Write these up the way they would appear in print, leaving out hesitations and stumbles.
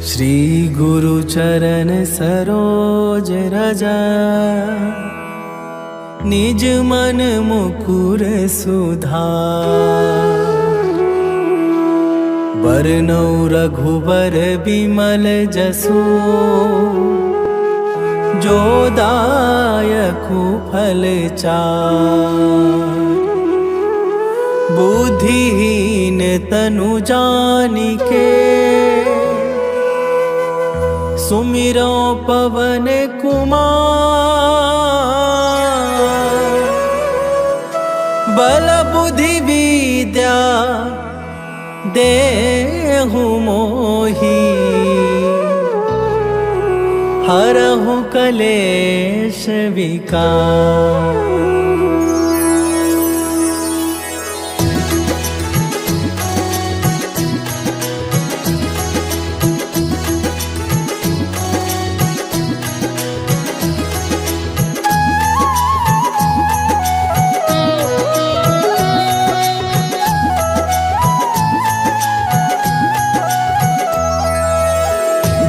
श्री गुरु चरण सरोज रज, निज मन मुकुर सुधार। बरनौ रघुबर बिमल जसु, जो दायकु फल चार। बुद्धिहीन तनु जानिके, सुमिरो पवन कुमार। बल बुद्धि विद्या देहु मोहि, हरहु कलेश विकार।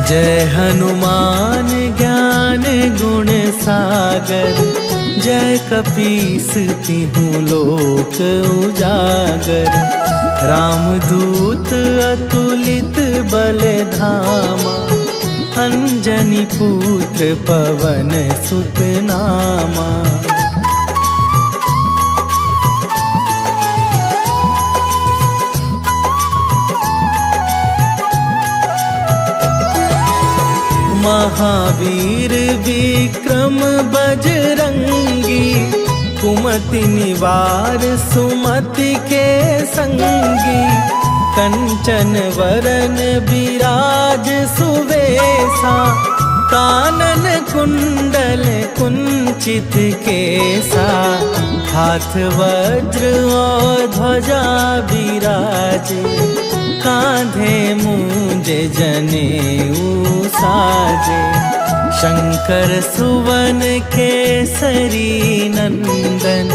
जय हनुमान ज्ञान गुण सागर, जय कपीस तिहु लोक उजागर। रामदूत अतुलित बल धामा, अंजनी पुत्र पवन सुत नामा। महावीर विक्रम बजरंगी, कुमति निवार सुमति के संगी। कंचन वरन विराज सुवेशा, कानन कुंडल कुंचित केसा। हाथ वज्र और ध्वजा विराजे, कांधे मूंज जनेऊ साजे। शंकर सुवन केसरी नंदन,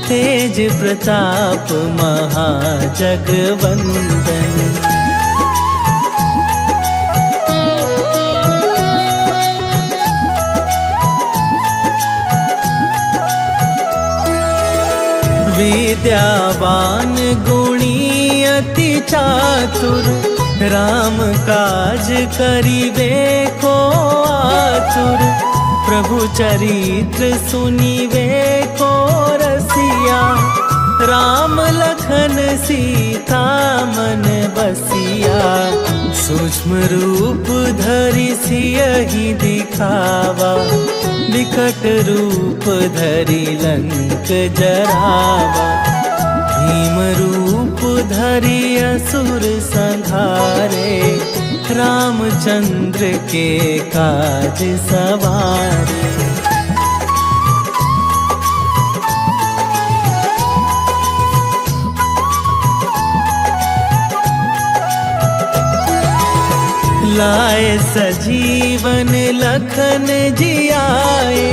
तेज प्रताप महाजगवंदन। विद्यावान गुणी अति चातुर, राम काज करिबे को आतुर। प्रभु चरित्र सुनिबे को रसिया, राम लखन सीता मन बसिया। सूक्ष्म रूप धरि सियहि दिखावा, विकट रूप धरि लंक जरावा। भीम रूप धरि असुर संहारे, रामचंद्र के काज सवारे। लाए सजीवन लखन जियाए,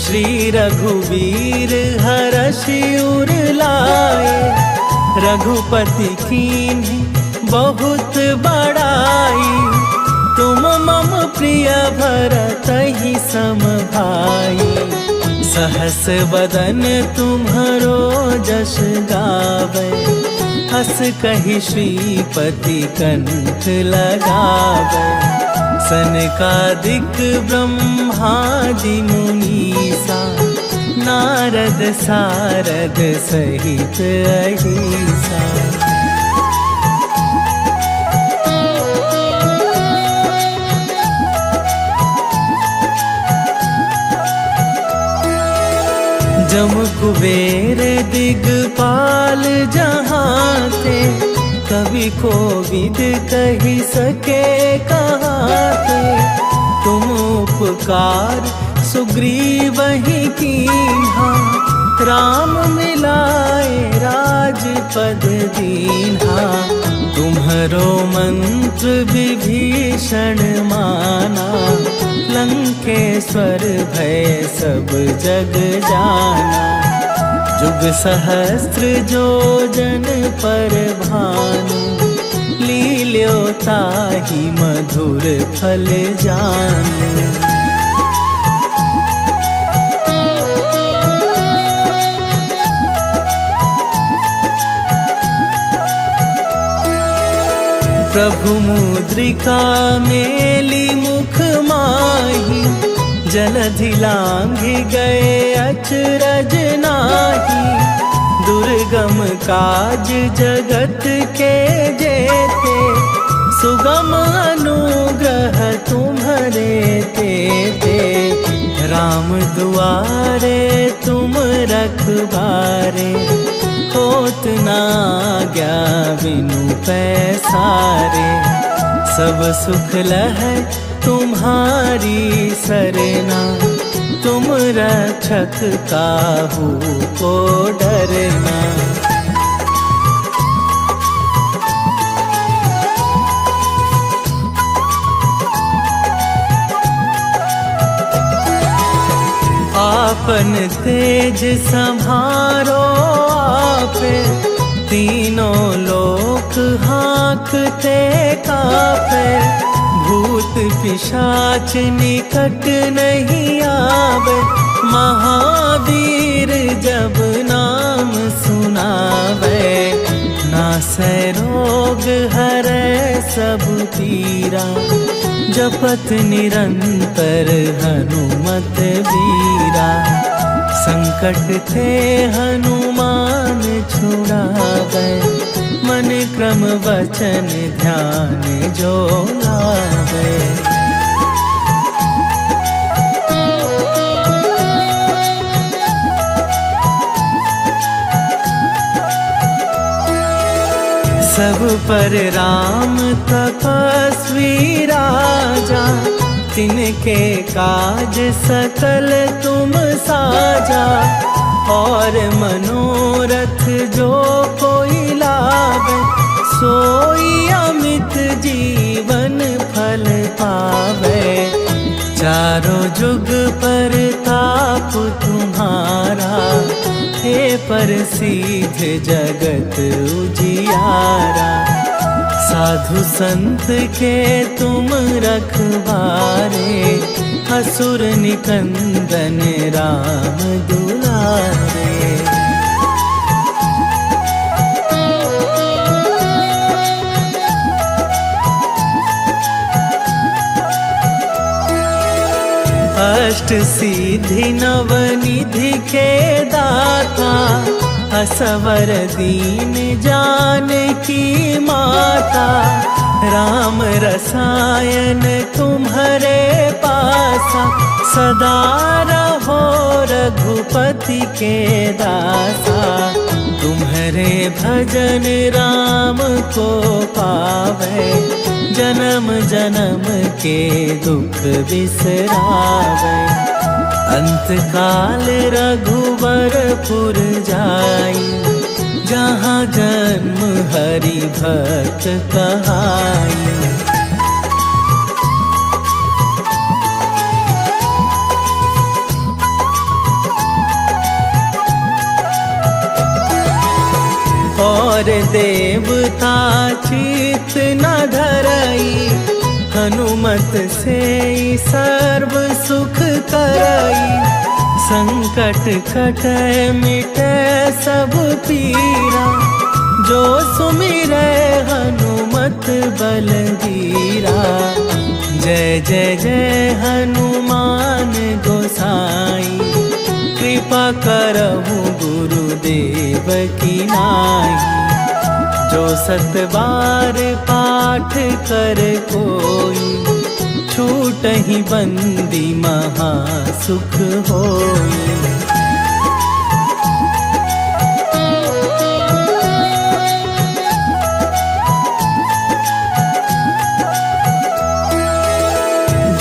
श्री रघुवीर हरषि उर लाए। रघुपति कीन्ही बहुत बड़ाई, तुम मम प्रिय भरतहि सम भाई। सहस बदन तुम्हरो जस गावे, हस कहि श्रीपति कंठ लगावे। सनकादिक ब्रह्मादि मुनीसा, नारद सारद सहित अहिसा। जम कुबेर दिगपाल जहाँ थे, कवि कोविद कही सके कहाते। तुम उपकार सुग्रीवहि कीन्हा, राम मिलाए राजपद दीन्हा। तुम्हरो मंत्र विभीषण माना, लंकेश्वर भय सब जग जाना। जुग सहस्त्र जो जन पर भानु, लील्योताहि लियो ताहि मधुर फल जान। प्रभु मुद्रिका मेली मुख माही, जलधि लांघि गए अचरज नाही। दुर्गम काज जगत के जेते, सुगम अनुग्रह तुम्हारे तेते। राम दुआरे तुम रखबारे, होत ना आज्ञा बिनु पैसारे। सब सुख लहै तुम्हारी सरना, तुम रक्षक काहू को डरना। आपन तेज संभारो आपे, तीनों लोक हाँकते कापे। भूत पिशाच निकट नहीं आवे, महावीर जब नाम सुनावे। नासै रोग हरै सब पीरा, जपत निरंतर हनुमत बीरा। संकट ते हनुमान छुड़ावे, मन क्रम वचन ध्यान जो लावे। सब पर राम तपस्वी राजा, तिनके काज सकल तुम साजा। और मनोरथ जो कोई लावे, सोई अमित जीवन फल पावे। चारों जुग पर ताप तुम्हारा, हे प्रसिद्ध जगत उजियारा। साधु संत के तुम रखवारे, असुर निकंदन राम दुलारे। अष्ट सिद्धि नवनिधि के दाता, असवर दीन जानकी माता। राम रसायन तुम्हारे पासा, सदा रहो रघुपति के दासा। तुम्हारे भजन राम को पावे, जन्म जन्म के दुख बिसरावे। अंत काल रघुवरपुर जाई, जहाँ जन्म हरि भक्त कहाई। और देवता चित न धरई, हनुमत से सर्व सुख करई। संकट कटै मिटै सब पीरा, जो सुमिरै हनुमत बलबीरा। जय जय जय हनुमान गोसाई, कृपा करहु गुरुदेव की नाई। जो सत बार पाठ कर कोई, छूटहि बंदी महा सुख होई।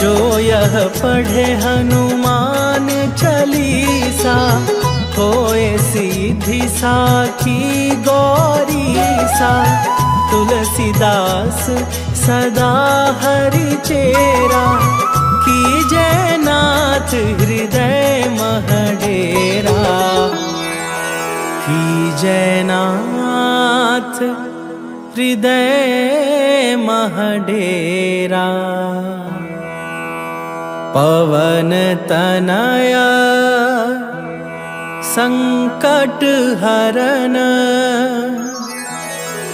जो यह पढ़े हनुमान चालीसा, होए सिद्धि साखी गौरीसा। तुलसीदास सदा हरि चेरा, कीजय नाथ हृदय महडेरा। कीजय नाथ हृदय महडेरा। पवन तनया संकट हरन,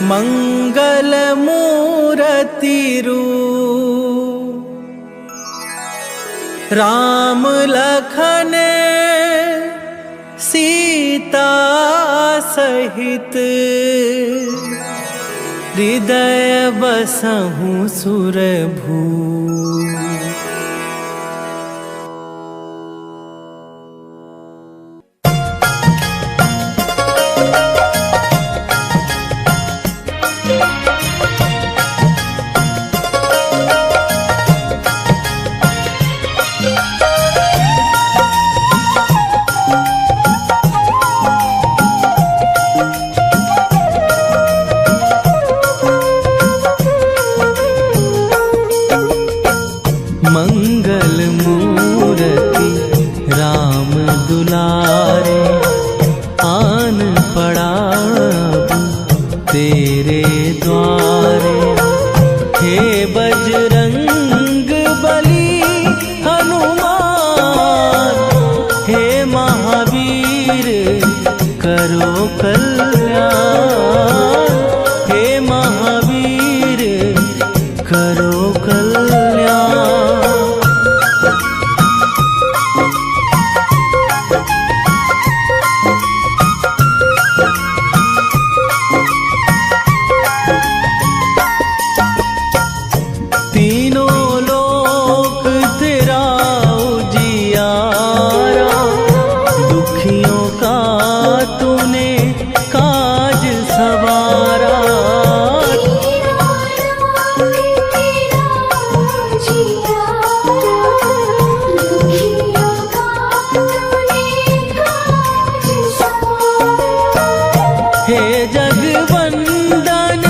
मंगल मूर्ति रूप। राम लखन सीता सहित, हृदय बसहु सुरभू। मंगल मूर्ति राम दुलारे, आन पड़ा तेरे द्वारे। हे बजरंग बली हनुमान, हे महावीर करो कल्याण। हे महावीर करो कल्याण। तीनों लोक तेरा उजियारा, दुखियों का तूने काज सवारा। हे जगवंदन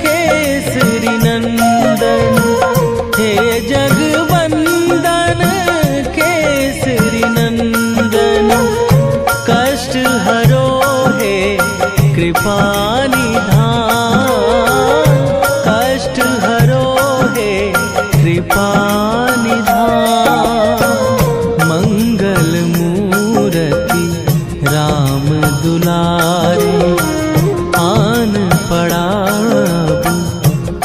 केसरी नंदन, हे जगवंदन केसरी नंदन। कष्ट हरो हे कृपा निधान, कष्ट हरो हे कृपा निधान। मंगल मूर्ति राम दुलारे, आन पड़ा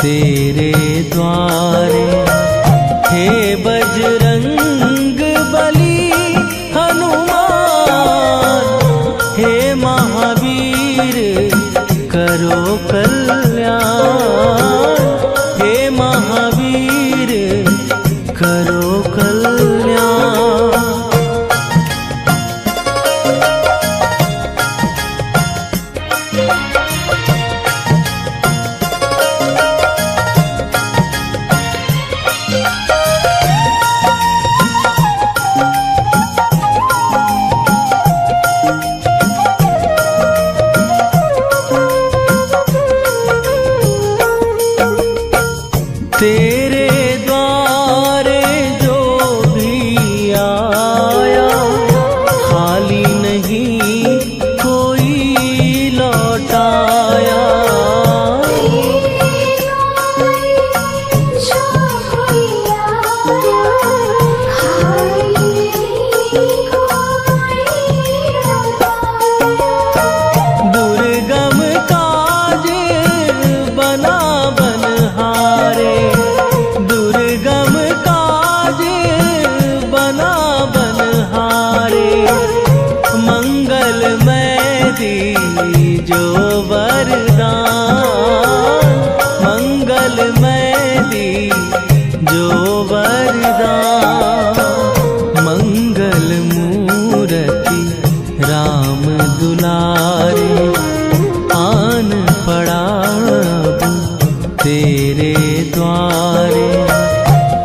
तेरे द्वारे। हे बजरंग बली हनुमान, हे महावीर करो कल्याण। हे महावीर करो कल्याण। तेरे द्वारे जो भी आया, खाली नहीं कोई लौटाया। दुर्गम काज बना बनहारे, दुर्गम काज बना बनहारे। मंगलमय दीजो वरदान, मंगलमय दीजो वरदान। मंगल मूर्ति राम दुलारे, आन पड़ा तेरे द्वारे।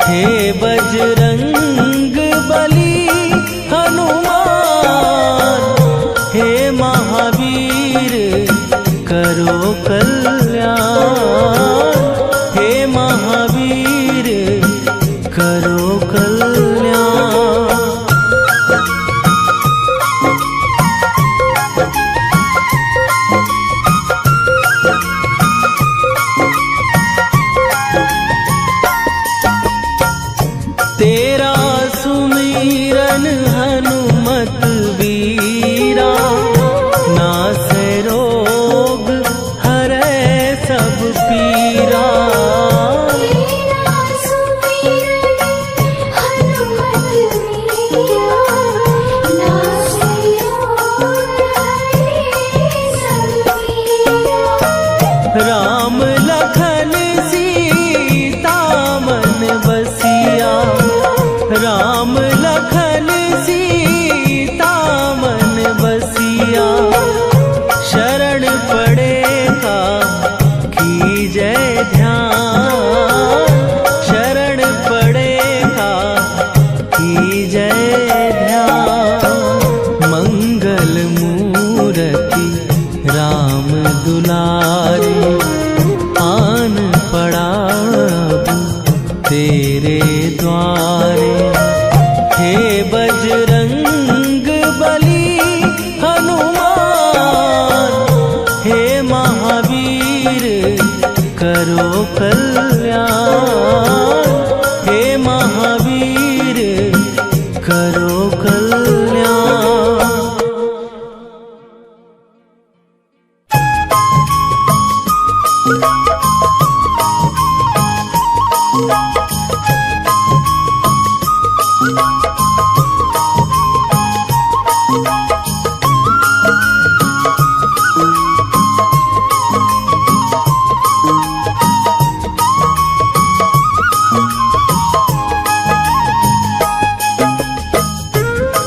हे बजरंग बली हनुमान, हे महावीर करो कल्याण। हे महावीर करो कल्याण। राम लखन सीता मन बसिया, राम लखन सीता मन बसिया। शरण पड़े का कीजय ध्यान, शरण पड़े का कीजय ध्यान। मंगल मूर्ति राम दुलारी, आन पड़ा तेरे द्वारे। हे बजरंग बली हनुमान, हे महावीर करो कल्याण, हे महावीर करो कल्याण।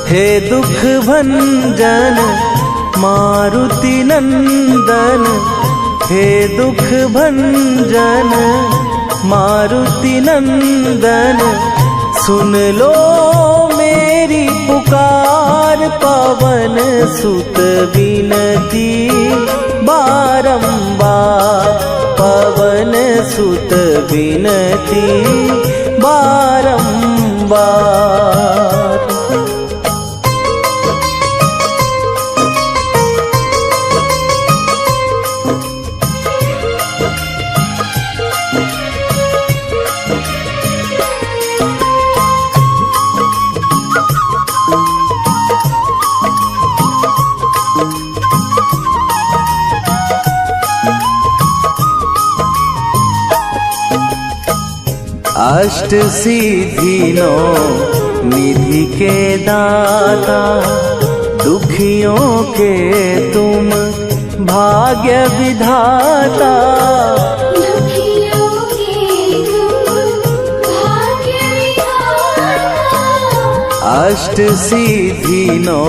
हे दुख भंजन मारुति नंदन, हे दुख भंजन मारुति नंदन। सुन लो मेरी पुकार, पवन सुत विनती बारंबार, पवन सुत विनती बारंबार। अष्ट सिद्धि नौ निधि के दाता, दुखियों के तुम भाग्य विधाता। दुखियों के तुम भाग्य विधाता। अष्ट सिद्धि नौ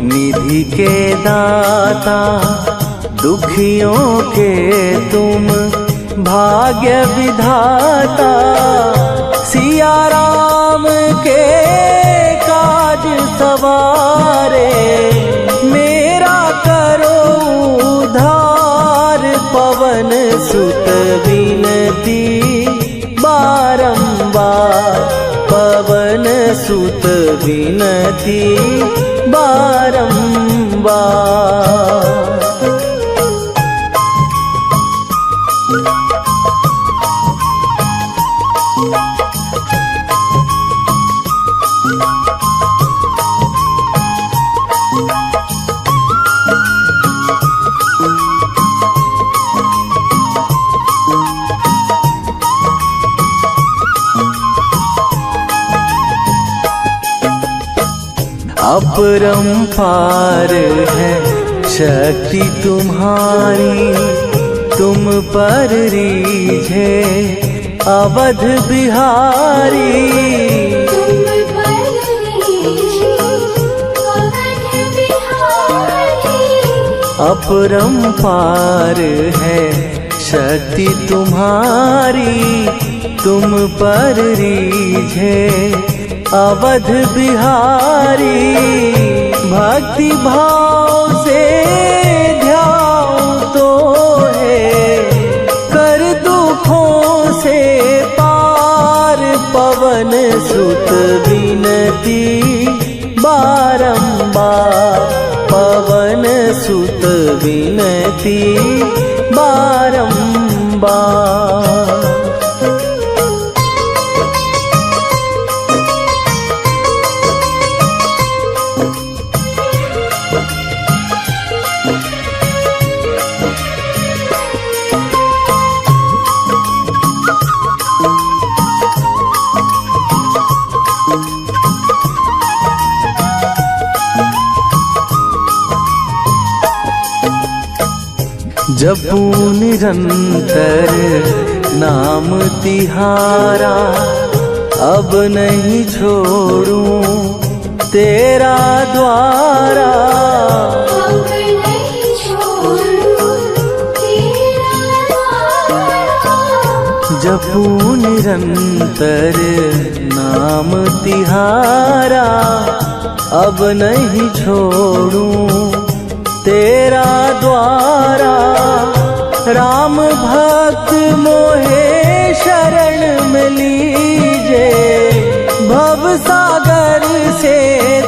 निधि के दाता, दुखियों के तुम भाग्य विधाता। सिया राम के काज सवारे, मेरा करो उद्धार। पवन सुत विनती बारंबार, पवन सुत विनती बारंबार। अपरंपार है शक्ति तुम्हारी, तुम पर रीझे अवध बिहारी। तुम पर रीझे अवध बिहारी। अपरंपार है शक्ति तुम्हारी, तुम पर रीझे अवध बिहारी। भक्ति भाव से ध्याऊं तो है, कर दुखों से पार। पवन सुत विनती बारंबार, पवन सुत विनती बारंबार। जपू निरंतर नाम तिहारा, अब नहीं छोड़ूं तेरा द्वारा। अब नहीं छोड़ूं तेरा द्वारा। जपू निरंतर नाम तिहारा, अब नहीं छोड़ूं तेरा द्वारा। राम भक्त मोहे शरण में लीजे, भव सागर से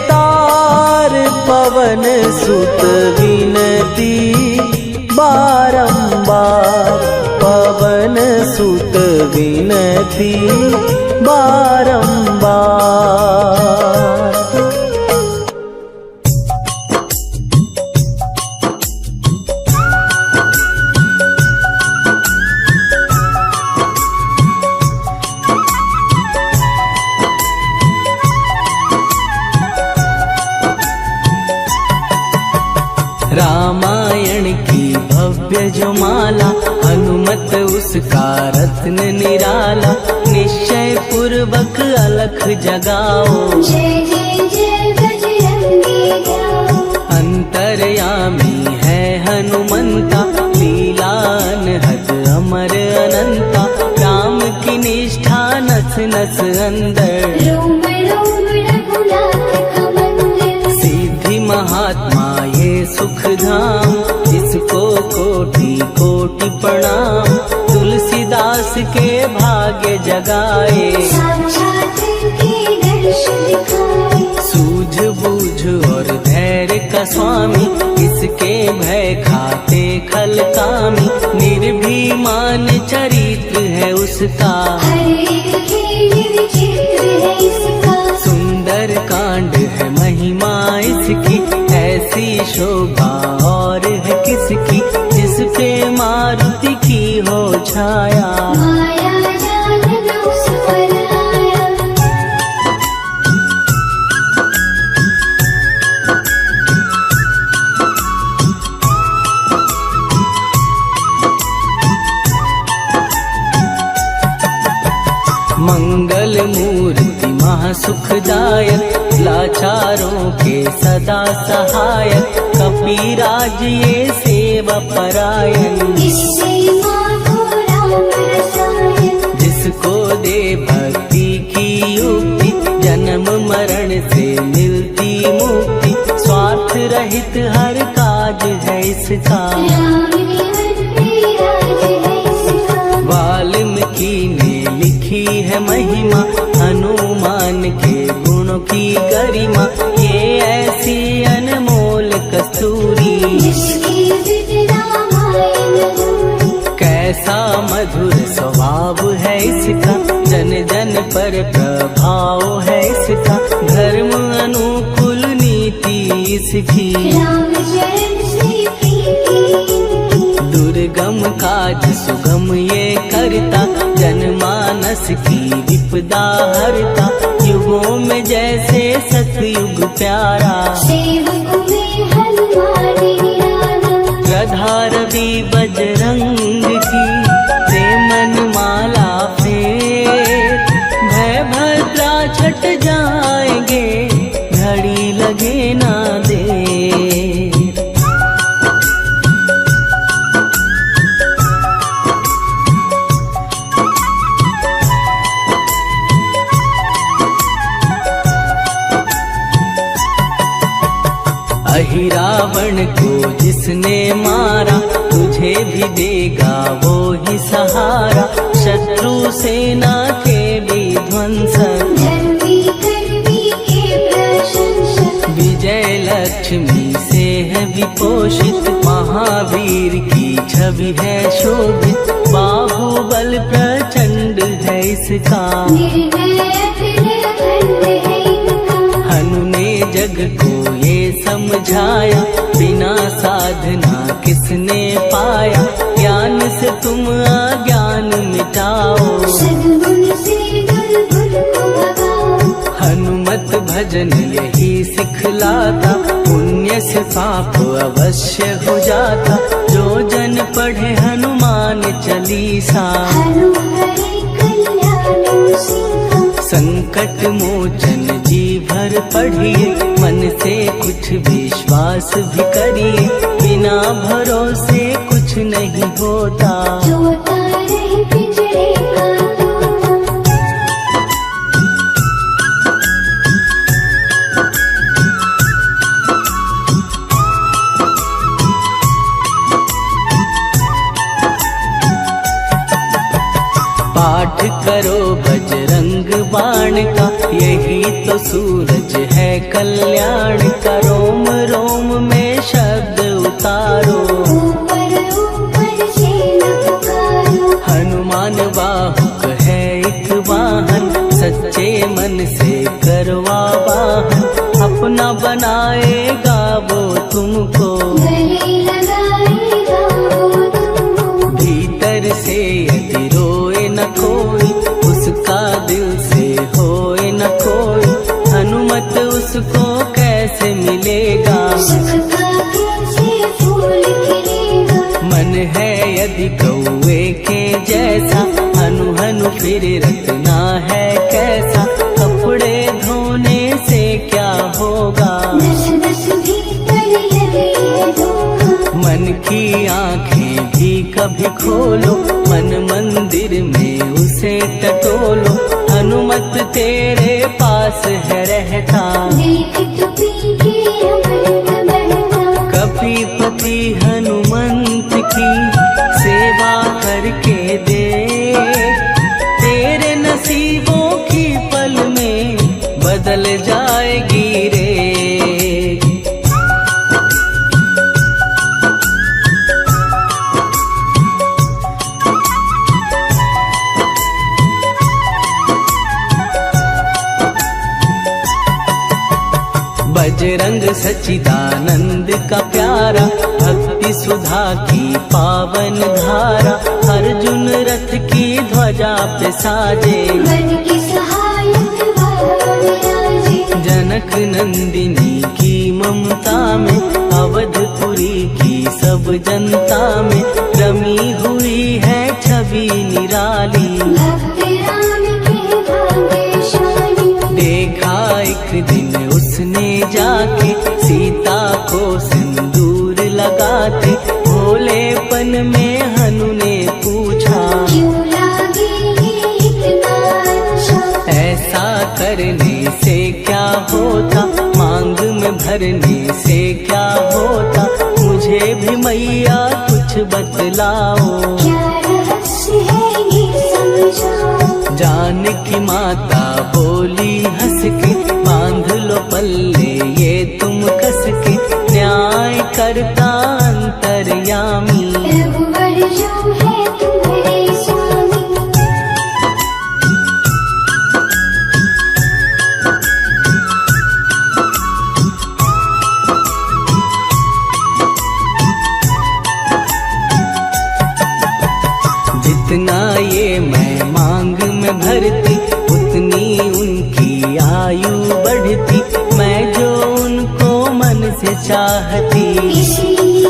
तार पवन सुत विनती बारंबार। पवन सुत विनती बारंबार। रामायण की भव्य जो माला, हनुमत उसका रत्न निराला। निश्चय पूर्वक अलख जगाओ, जय जय जय बजरंगी जाओ। अंतर्यामी है हनुमंता, लीला अनहद अमर अनंता। राम की निष्ठा नस नस अंदर, रोम रोम रघुनाथ का मंदिर। सिद्धि महात्मा ये सुख धाम, जिसको कोटि कोटि प्रणाम। तुलसीदास के भाग्य जगाए, साक्षात के दर्शन दिखाए। सूझ बूझ और धैर्य का स्वामी, इसके भय खाते खल कामी। निर्भीमान चरित्र है उसका, हर एक खेल विचित्र है इसका। सुंदर कांड है महिमा इसकी, ऐसी शोभा और है किसकी। जिस पे मारुति की हो छाया, माया जाल न उस पर आया। मंगल मूर्ति महासुखदायक, लाचारों के सदा सहायक। कपीराज ये सेवा परायण, इससे माधो राम रसायन। जिसको दे भक्ति की युक्ति, जन्म मरण से मिलती मुक्ति। स्वार्थ रहित हर काज है इसका, राम निवन पे राज है इसका। वाल्मीकि ने लिखी है महिमा, हनुमान के गुणों की गरिमा। ये ऐसी अनमोल कस्तूरी, जिसकी जिद रामायण दूरी। कैसा मधुर स्वभाव है इसका, जन जन पर प्रभाव है इसका। धर्म अनुकूल नीति इसकी, राम चरण से प्रीति। दुर्गम काज सुगम ये करता, जनमानस की विपदा हरता। युगों में जैसे सतयुग प्यारा, सेवक में हनुमान निराला। राधा रवि बजरंग की प्रेमन माला फेर। भय भद्रा छट जाएंगे, घड़ी लगे ना दे। रावण को जिसने मारा, तुझे भी देगा वो ही सहारा। शत्रु सेना के विध्वंसक, धर्मी कर्मी के प्रशंसक। विजय लक्ष्मी से है विपोषित, महावीर की छवि है शोभित। बाहुबल प्रचंड है इसका, निर्भय अखंड है इनका। हनु ने जग को ये समझाया, बिना साधना किसने पाया। ज्ञान से तुम अज्ञान मिटाओ, सद्गुण से दुर्गुण को भगाओ। हनुमत भजन यही सिखलाता, पुण्य से पाप अवश्य हो जाता। जो जन पढ़ हनुमान चालीसा। हनुमरे कल्याण सिंह संकट मोचन जी भर पढ़िए, मन से कुछ विश्वास भी करिए, बिना भरोसे कुछ नहीं होता। जो तारे पिंजरे का तोता। पाठ करो बजरंग बाण का, यही तो सूरज है कल्याण का। रोम रोम में शब्द उतारो, ऊपर ऊपर से न पुकारो। हनुमान बाहुक है एक वाहन, सच्चे मन से करवा वाहन। अपना बनाएगा वो तुमको, गले लगाएगा वो तुमको। भीतर से यदि रोए न कोई, उसका दिल से होए न कोई। हनुमत उसको कैसे मिलेगा, सुख का कैसे फूल खिलेगा। मन है यदि कौवे के जैसा, हनु हनु फिर रखना है कैसा। कपड़े धोने से क्या होगा, दस दस भीतर लगे धोखा। मन की आंखें भी कभी खोलो, मन मंदिर में उसे टटोलो। हनुमत तेरे पास है रहता, देख तो पी के अमृत बहता। कपीपति हनुमंत की सेवा करके दे, तेरे नसीबों की पल में बदल जाएगी रे। बजरंग सच्चिदानंद का प्यारा, भक्ति सुधा की पावन धारा। अर्जुन रथ की ध्वजा पे साजे, मन की सहायक विराजे। जनक नंदिनी की ममता में, अवधपुरी की सब जनता में रमी हुई है छवि निराली। भक्त राम के भाग्यशाली। देखा एक दिन उसने जाके, सीता को सिंदूर लगाते। भोलेपन में हनु ने पूछा, क्यों लागे ये इतना अच्छा। ऐसा करने से क्या होता, मांग में भरने से क्या होता। मुझे भी मैया कुछ बतलाओ, क्या रहस्य है ये समझाओ। जानकी माता बोली हंस के, बांध लो पल्ले ये तुम कस के। न्याय करता अंतर्यामी, रघुवर जो है तुम्हारे स्वामी। जितना ये मैं मांग में भरती, उतनी उनकी आयु बढ़ती। मैं जो उनको मन से चाहती, इसलिए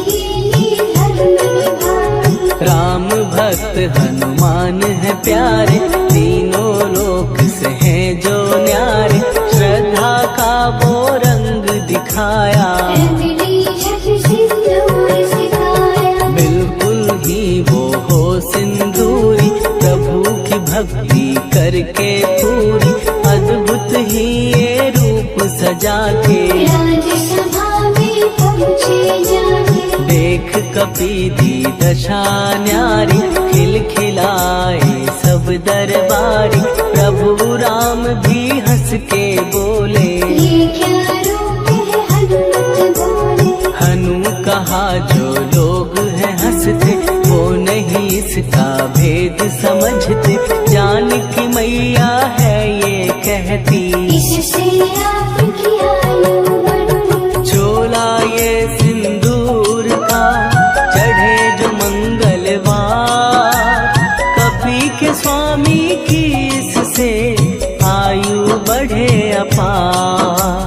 ये धर्म निभाती। राम भक्त हनुमान है प्यारे, तीनों लोक से हैं जो न्यारे। श्रद्धा का वो रंग दिखाया, रंगली झट सिंदूर सिखाया। बिल्कुल ही वो हो सिंदूरी, प्रभु की भक्ति करके पूरी। अद्भुत ही ये रूप सजा के, राज्यसभा में पहुँचे जाके। देख कपीदी दशा न्यारी, खिलखिलाए सब दरबारी। प्रभु राम भी हंस के बोले, ये क्या रूप है हनुमत बोले। हनु कहा जो लोग हैं हंसते, वो नहीं इसका भेद समझते। जानकी मैया है ये कहती, इससे आपकी आयु बढ़ी। चोला ये सिंदूर का चढ़े जो मंगलवार। कपी के स्वामी की इससे आयु बढ़े अपार।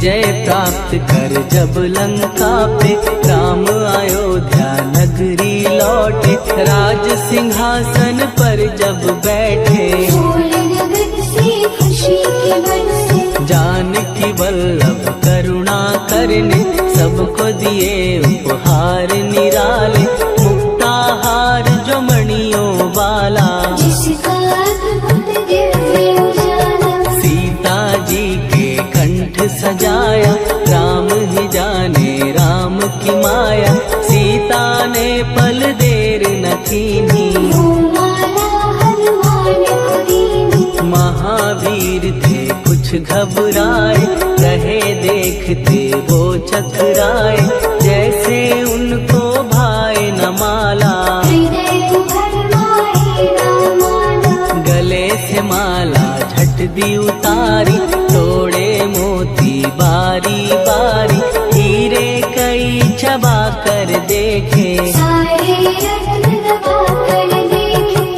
विजय प्राप्त कर जब लंका पे राम अयोध्या नगरी लौटे, राज सिंहासन पर जब बैठे, फूल लगन से खुशी के बरसे, जानकी वल्लभ करुणा करने सबको दिए उपहार निराले, मुक्ताहार जो मणियों वाला, जिसका अद्भुत दिव्य उजाला, सीता जी के कंठ सजाया, राम ही जाने राम की माया, सीता ने पल देर न कीन्ही, वो माला हनुमान को दीनी, महावीर थे कुछ घबराए, रहे देखते वो चकराए, जैसे उनको भाए न माला, हृदय भरमाए रामाना, गले से माला झट दी उतारी, तोड़े मोती बारी बारी, हीरे कई चबा कर देखे, सारे रत्न दबा कर देखे,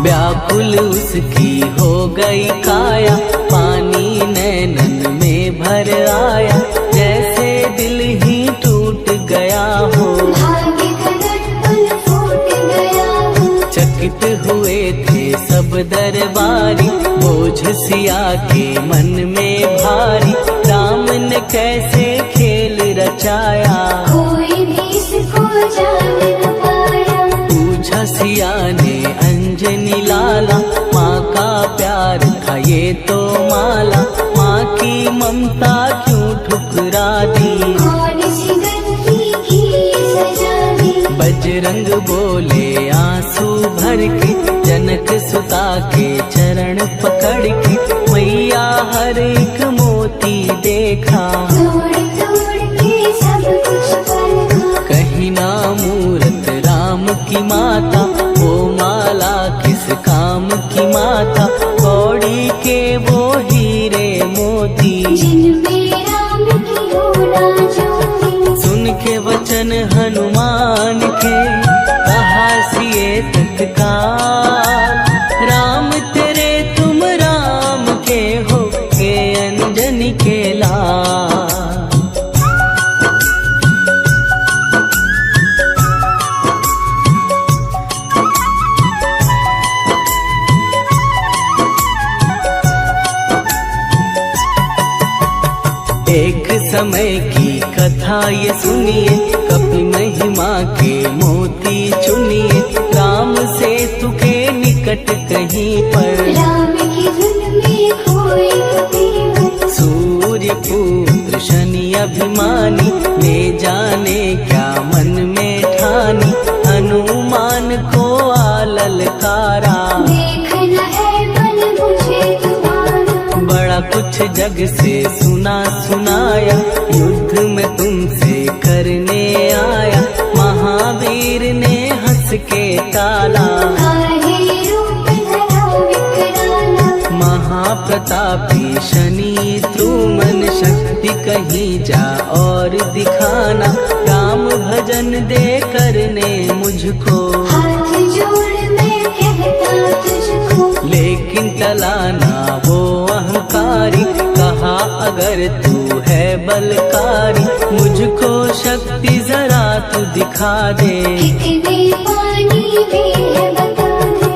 व्याकुल उसकी हो गई काया, पानी नैनन में भर आया, जैसे दिल ही टूट गया हो, भाग्य का दर्पण फूट गया हो, चकित हुए थे सब दरबारी, बोझ सिया के मन में भारी, राम ने कैसे खेल रचाया, कोई भी इसको जान न पाया, पूछा सिया ने अंजनी लाला, माँ का प्यार था ये तो माला, माँ की ममता क्यों ठुकरा दी, कौन सी गलती की सजा दी, बजरंग बोले आंसू भर के, जनक सुता के चरण पकड़ के, मैया हर एक मोती देखा, तोड़ तोड़ के सब कुछ परखा, कहीं ना मूरत राम की माता, वो माला किस काम की माता, कौड़ी के वो हीरे मोती, जिनमें राम की होना ज्योति, सुन के वचन हनुमान के, कहा सिए तत्काल, राम तेरे तुम राम के हो के अंजनी के लाल। एक समय की कथा ये सुनिए, कपि महिमा के मोती चुनिए, राम सेतु के निकट कहीं पर, राम की धुन में खोए कबीर, सूर्य पुत्र शनि अभिमानी, ने जाने क्या मन में ठानी, हनुमान को ललकारा, देखना है मन मुझे तुम्हारा, बड़ा कुछ जग से सुना सुनाया, युद्ध में तुमसे करने आया, महावीर ने हंस के टाला, काहे रूप धरा विकराला, महाप्रतापी शनि द्रुमन, शक्ति कहीं जा और दिखाना, राम भजन दे करने मुझको, हाथ जोड़ मैं कहता तुझको, लेकिन टलाना वो अहंकारी, कहा अगर तू है बलकारी, मुझको शक्ति जरा तू दिखा दे, कितने पानी में है बता दे,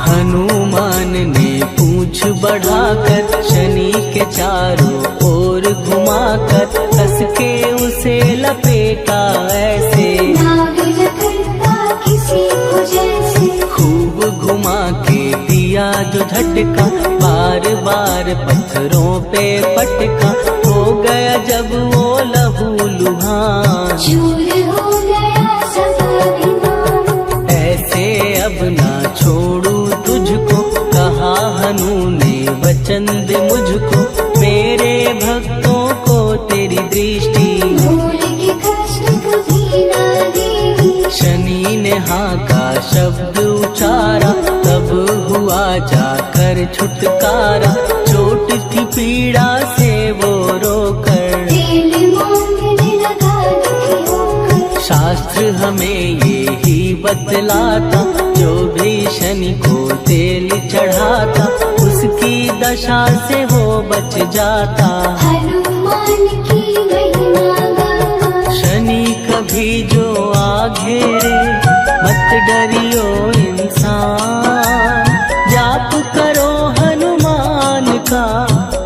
हनुमान ने पूछ बढ़ाकर, शनि के चारों ओर घुमाकर, कस के उसे लपेटा ऐसे, नाग करता किसी को जैसे, खूब घुमा के दिया जो झटका, बार बार पत्थरों पे पटका, हो गया जब वो लहू लुहान, चूर हो गया सब अभिमान, ऐसे अब ना छोड़ू तुझको, कहा हनु ने वचन दे मुझको, मेरे भक्तों को तेरी दृष्टि, भूल के कष्ट कभी देवी। शनि ने हाँ का शब्द उचारा, तब हुआ जाकर छुटकारा। चोट की पीड़ा से वो रोकर तेल मांगने लगा दुखी होकर। शास्त्र हमें ये ही बतलाता, जो भी शनि को तेल चढ़ाता, उसकी दशा से वो बच जाता। हनुमान की महिमा गाता। शनि कभी जो आ घेरे, मत डरियो इंसान। जाप करो हनुमान का,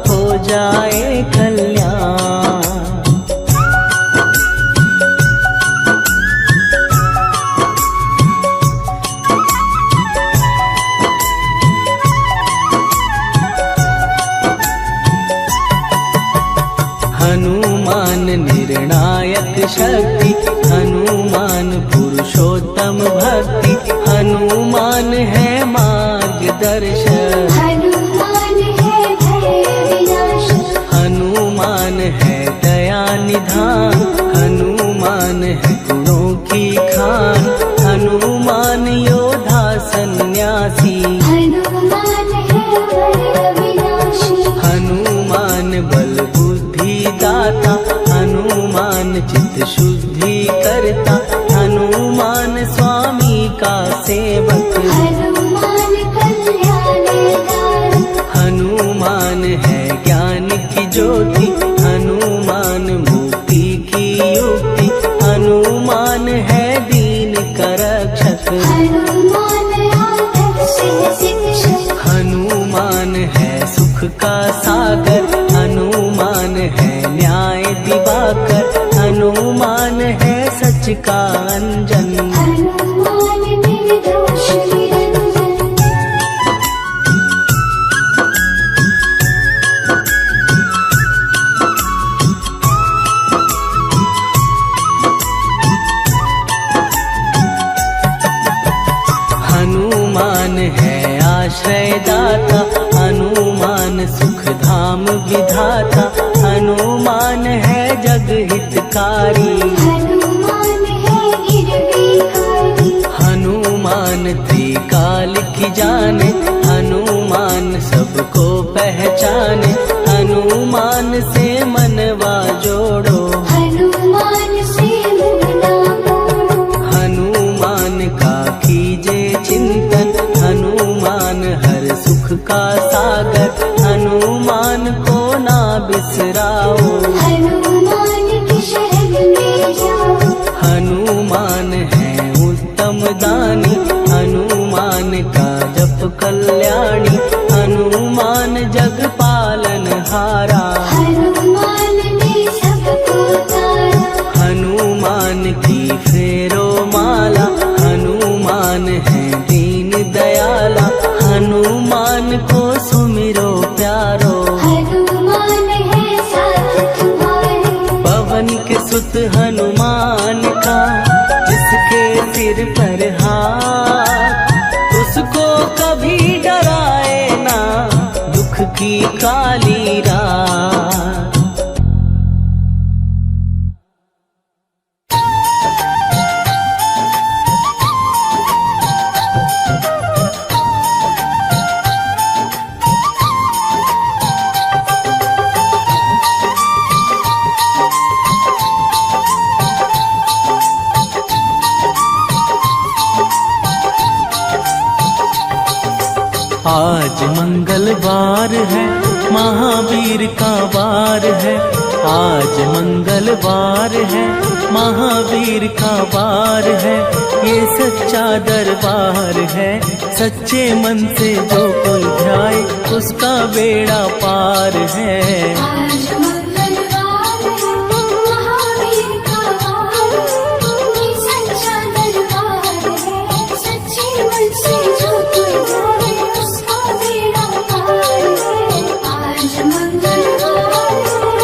हो जाए कल्याण। हनुमान निर्णायक शक्ति, हनुमान पुरुषोत्तम भक्ति। हनुमान है मार्गदर्शक, हनुमान है भय विनाशक। हनुमान है दया निधान। हनुमान है गुणों की खान। हनुमान योद्धा सन्यासी। हनुमान है भय विनाशी। हनुमान बल बुद्धि दाता। हनुमान चित्त शुद्धि करता। हनुमान स्वामी का सेवक। हनुमान कल्याणदायक। हनुमान है ज्ञान की ज्योति। हनुमान मुक्ति की युक्ति। हनुमान है दीन का रक्षक। हनुमान आदर्श शिक्षक। हनुमान है सुख का सागर। हनुमान है न्याय दिवाकर। हनुमान है सच का अंजन। हनुमान निर्दोष निरंजन। हनुमान है आश्रयदाता। हनुमान सुख धाम विधाता। हनुमान है जग हितकारी। हनुमान है गिरविकारी। हनुमान त्रिकाल की जाने। हनुमान सबको पहचाने। हनुमान से मनवा जोड़ो। हनुमान से मुँह ना मोड़ो। हनुमान का कीजे चिंतन। हनुमान हर सुख का सागर। हनुमान को ना बिसराओ। हनुमान की शरण में जाओ। हनुमान है उत्तम दानी। हनुमान का जप कल्याणी। हनुमान जग पालन हारा। हनुमान ने सबको तारा। हनुमान की फेरो माला। हनुमान है दीन दयाला। हनुमान को सुमिरो प्यारो। हनुमान है साथ तुम्हारे। पवन के सुत हनुमान का, जिसके सिर पर हाथ, उसको कभी डराए ना दुख की काली रात। आज मंगलवार है, महावीर का वार है। आज मंगलवार है, महावीर का वार है। ये सच्चा दरबार है, सच्चे मन से जो कोई ध्याए उसका बेड़ा पार है। आज मंगलवार है, महावीर का वार है। ये सच्चा दरबार है, सच्चे मन से जो कोई जाए उसका बेड़ा पार है। आज मंगलवार है।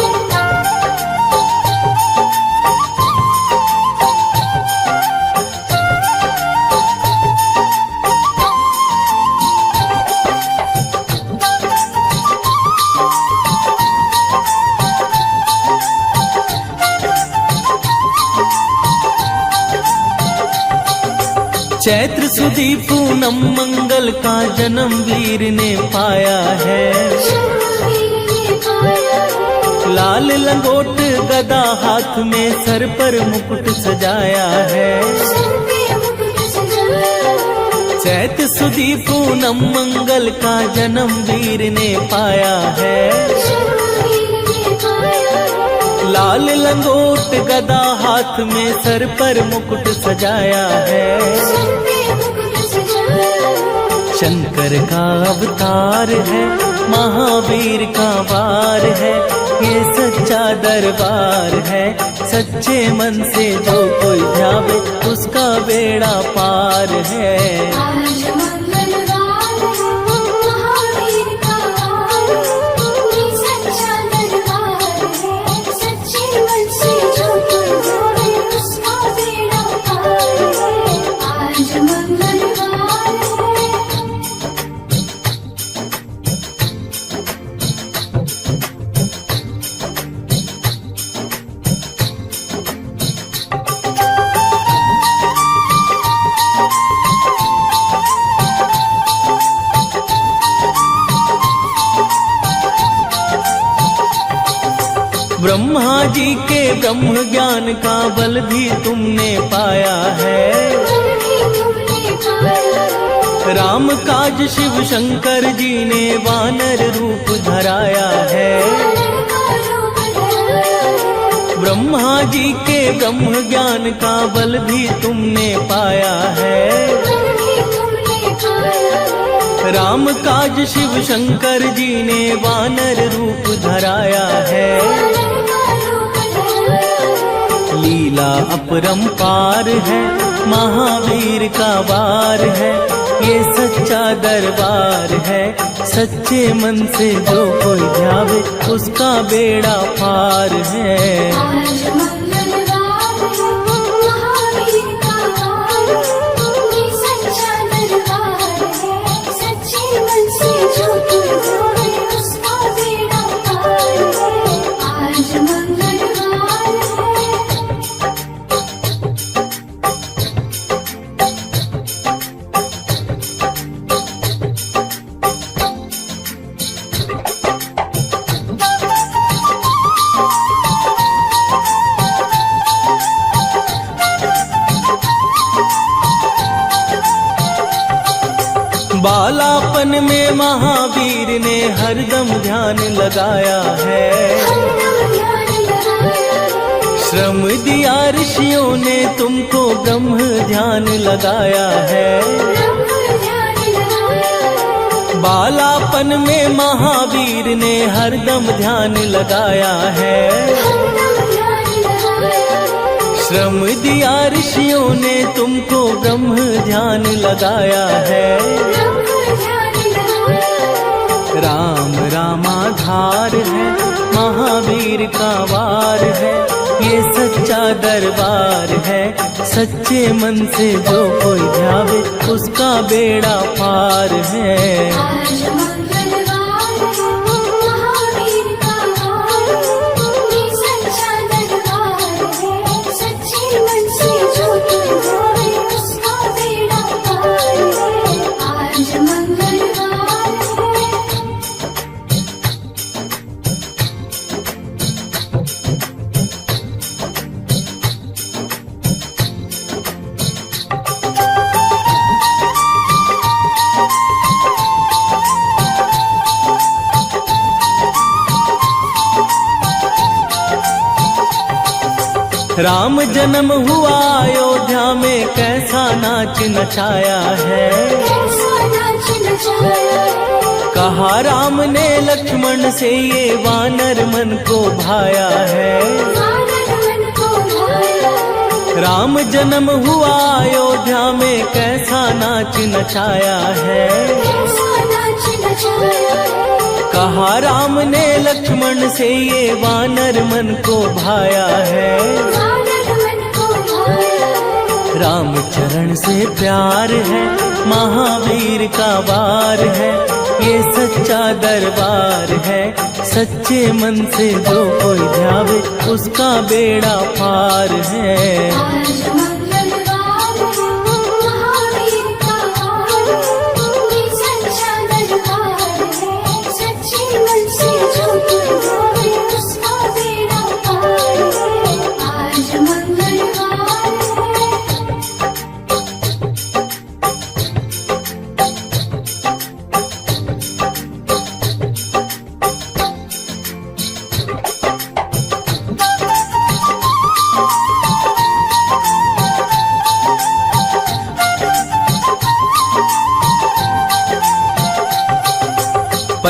चैत्र सुदी पूनम मंगल का जन्म वीर ने पाया है। लाल लंगोट गदा हाथ में सर पर मुकुट सजाया है। चैत्र सुदी पूनम मंगल का जन्म वीर ने पाया है। लाल लंगोट गदा हाथ में सर पर मुकुट सजाया है। शंकर का अवतार है, महावीर का वार है, ये सच्चा दरबार है। सच्चे मन से जो कोई ध्यावे उसका बेड़ा पार है। आज मंगलवार महावीर का वार, ये सच्चा दरबार है। सच्चे मन से जो कोई ध्यावे उसका बेड़ा पार है। आज मंगलवार है। ब्रह्मा जी के ब्रह्म ज्ञान का बल भी तुमने पाया है। राम काज शिव शंकर जी ने वानर रूप धराया है। ब्रह्मा जी के ब्रह्म ज्ञान का बल भी तुमने पाया है। राम काज शिव शंकर जी ने वानर रूप धराया है। लीला अपरंपार है, महावीर का वार है, ये सच्चा दरबार है। सच्चे मन से जो कोई ध्यावे उसका बेड़ा पार है। आज मंगलवार महावीर का वार, ये सच्चा दरबार है। सच्चे मन से जो कोई ध्यावे उसका बेड़ा पार है। आज मंगलवार है। बालापन में महावीर ने हरदम ध्यान लगाया है। श्रम दिया ऋषियों ने तुमको ब्रह्म ध्यान लगाया है। बालापन में महावीर ने हरदम ध्यान लगाया है। श्रम दिया ऋषियों ने तुमको ब्रह्म ध्यान लगाया है। राम रामाधार है, महावीर का वार है, ये सच्चा दरबार है। सच्चे मन से जो कोई ध्यावे उसका बेड़ा पार है। आज मंगलवार महावीर का वार, ये सच्चा दरबार है। सच्चे मन से जो कोई ध्यावे उसका बेड़ा पार है। आज मंगलवार है। राम जन्म हुआ अयोध्या में, कैसा नाच नचाया है। कहा राम ने लक्ष्मण से ये वानर मन को भाया है। राम जन्म हुआ अयोध्या में, कैसा नाच नचाया है। कहा राम ने लक्ष्मण से ये वानर मन को भाया है। राम चरण से प्यार है, महावीर का वार है, ये सच्चा दरबार है। सच्चे मन से जो कोई ध्यावे उसका बेड़ा पार है। आज मंगलवार महावीर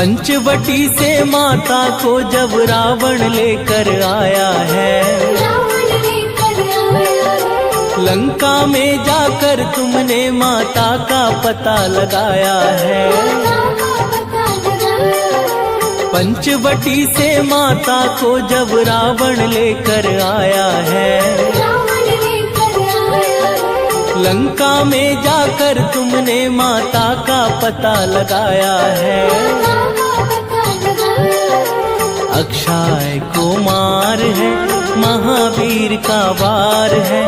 पंचवटी से माता को जब रावण लेकर आया है, रावण लेकर आया है। लंका में जाकर तुमने माता का पता लगाया है। माता का पता लगाया है। पंचवटी से माता को जब रावण लेकर आया है, रावण लेकर आया है। लंका में जाकर तुमने माता का पता लगाया है। माता का पता लगाया है। अक्षय कुमार है, महावीर का वार है,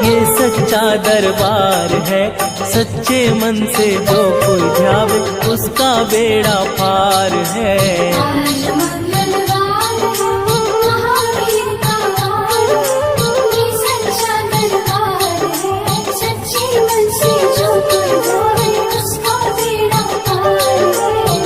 ये सच्चा दरबार है। सच्चे मन से जो कोई ध्यावे उसका बेड़ा पार है।